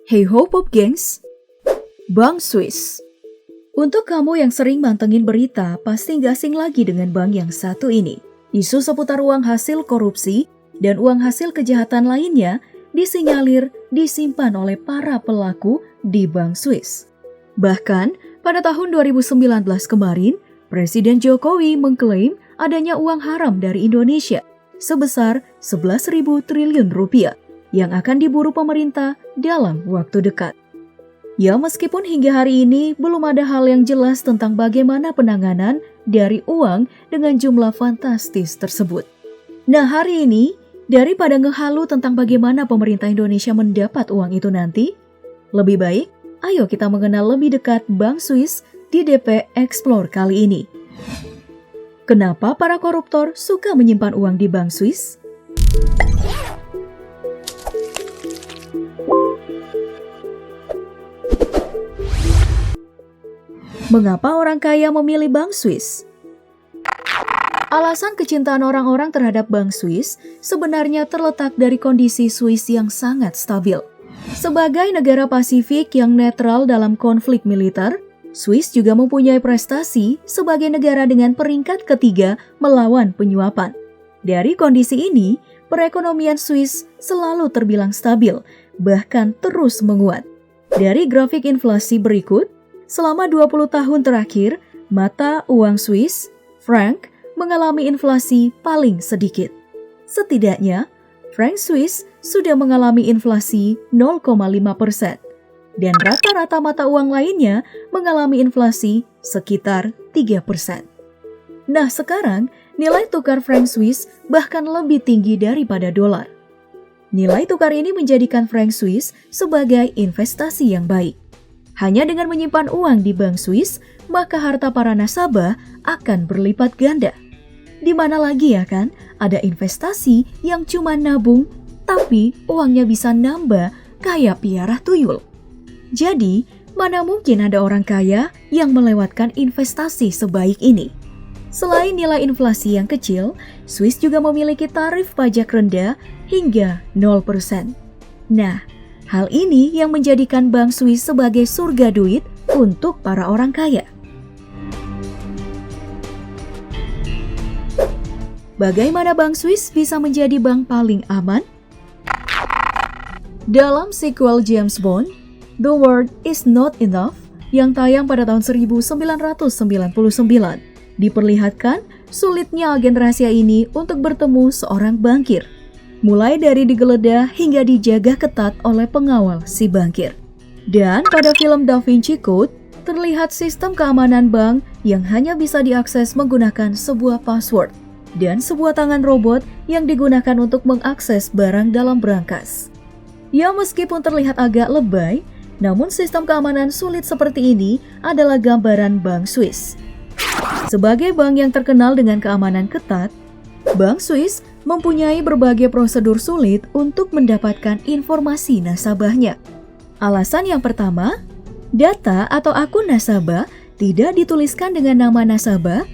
Hey ho Pop Gengs, Bank Swiss. Untuk kamu yang sering mantengin berita, pasti gak asing lagi dengan bank yang satu ini. Isu seputar uang hasil korupsi dan uang hasil kejahatan lainnya disinyalir disimpan oleh para pelaku di Bank Swiss. Bahkan, pada tahun 2019 kemarin, Presiden Jokowi mengklaim adanya uang haram dari Indonesia sebesar 11.000 triliun rupiah yang akan diburu pemerintah dalam waktu dekat. Ya, meskipun hingga hari ini belum ada hal yang jelas tentang bagaimana penanganan dari uang dengan jumlah fantastis tersebut. Nah, hari ini, daripada ngehalu tentang bagaimana pemerintah Indonesia mendapat uang itu nanti, lebih baik, ayo kita mengenal lebih dekat Bank Swiss di DP Explore kali ini. Kenapa para koruptor suka menyimpan uang di Bank Swiss? Mengapa orang kaya memilih Bank Swiss? Alasan kecintaan orang-orang terhadap Bank Swiss sebenarnya terletak dari kondisi Swiss yang sangat stabil. Sebagai negara Pasifik yang netral dalam konflik militer, Swiss juga mempunyai prestasi sebagai negara dengan peringkat ketiga melawan penyuapan. Dari kondisi ini, perekonomian Swiss selalu terbilang stabil, bahkan terus menguat. Dari grafik inflasi berikut, selama 20 tahun terakhir, mata uang Swiss, franc, mengalami inflasi paling sedikit. Setidaknya, franc Swiss sudah mengalami inflasi 0,5%, dan rata-rata mata uang lainnya mengalami inflasi sekitar 3%. Nah, sekarang nilai tukar franc Swiss bahkan lebih tinggi daripada dolar. Nilai tukar ini menjadikan franc Swiss sebagai investasi yang baik. Hanya dengan menyimpan uang di Bank Swiss, maka harta para nasabah akan berlipat ganda. Di mana lagi ya kan, ada investasi yang cuma nabung, tapi uangnya bisa nambah kayak piara tuyul. Jadi, mana mungkin ada orang kaya yang melewatkan investasi sebaik ini? Selain nilai inflasi yang kecil, Swiss juga memiliki tarif pajak rendah hingga 0%. Nah, hal ini yang menjadikan Bank Swiss sebagai surga duit untuk para orang kaya. Bagaimana Bank Swiss bisa menjadi bank paling aman? Dalam sequel James Bond, The World Is Not Enough, yang tayang pada tahun 1999, diperlihatkan sulitnya agen rahasia ini untuk bertemu seorang bankir. Mulai dari digeledah hingga dijaga ketat oleh pengawal si bankir. Dan pada film Da Vinci Code, terlihat sistem keamanan bank yang hanya bisa diakses menggunakan sebuah password dan sebuah tangan robot yang digunakan untuk mengakses barang dalam brankas. Ya, meskipun terlihat agak lebay, namun sistem keamanan sulit seperti ini adalah gambaran Bank Swiss. Sebagai bank yang terkenal dengan keamanan ketat, Bank Swiss mempunyai berbagai prosedur sulit untuk mendapatkan informasi nasabahnya. Alasan yang pertama, data atau akun nasabah tidak dituliskan dengan nama nasabah,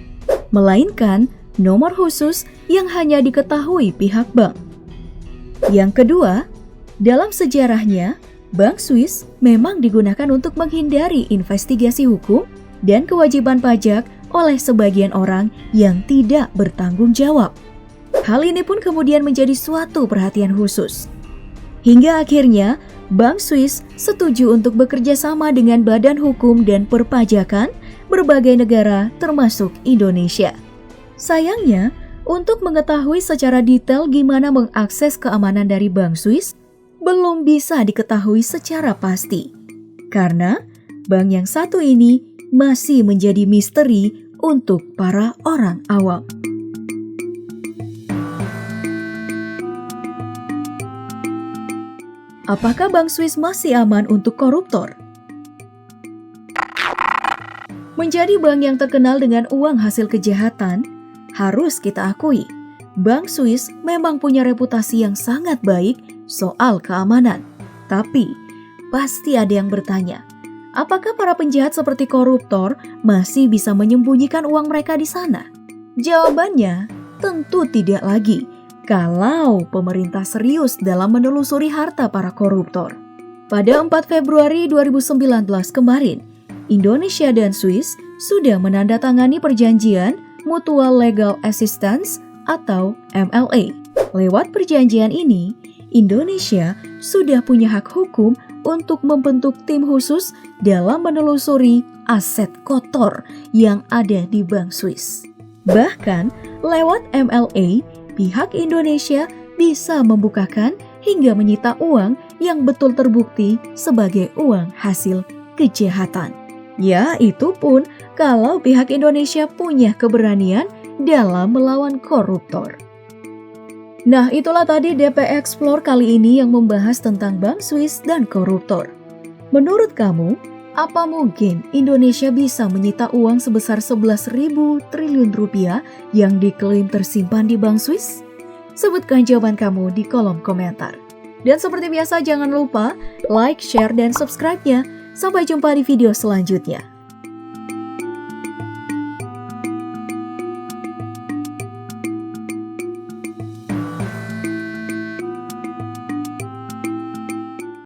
melainkan nomor khusus yang hanya diketahui pihak bank. Yang kedua, dalam sejarahnya, Bank Swiss memang digunakan untuk menghindari investigasi hukum dan kewajiban pajak oleh sebagian orang yang tidak bertanggung jawab. Hal ini pun kemudian menjadi suatu perhatian khusus. Hingga akhirnya, Bank Swiss setuju untuk bekerja sama dengan badan hukum dan perpajakan berbagai negara termasuk Indonesia. Sayangnya, untuk mengetahui secara detail gimana mengakses keamanan dari Bank Swiss, belum bisa diketahui secara pasti. Karena bank yang satu ini masih menjadi misteri untuk para orang awam. Apakah Bank Swiss masih aman untuk koruptor? Menjadi bank yang terkenal dengan uang hasil kejahatan, harus kita akui, Bank Swiss memang punya reputasi yang sangat baik soal keamanan. Tapi, pasti ada yang bertanya, apakah para penjahat seperti koruptor masih bisa menyembunyikan uang mereka di sana? Jawabannya, tentu tidak lagi. Kalau pemerintah serius dalam menelusuri harta para koruptor. Pada 4 Februari 2019 kemarin, Indonesia dan Swiss sudah menandatangani perjanjian Mutual Legal Assistance atau MLA. Lewat perjanjian ini, Indonesia sudah punya hak hukum untuk membentuk tim khusus dalam menelusuri aset kotor yang ada di Bank Swiss. Bahkan, lewat MLA, pihak Indonesia bisa membukakan hingga menyita uang yang betul terbukti sebagai uang hasil kejahatan. Ya, itu pun kalau pihak Indonesia punya keberanian dalam melawan koruptor. Nah, itulah tadi DP Explore kali ini yang membahas tentang Bank Swiss dan koruptor. Menurut kamu, apa mungkin Indonesia bisa menyita uang sebesar 11.000 triliun rupiah yang diklaim tersimpan di Bank Swiss? Sebutkan jawaban kamu di kolom komentar. Dan seperti biasa jangan lupa like, share, dan subscribe-nya. Sampai jumpa di video selanjutnya.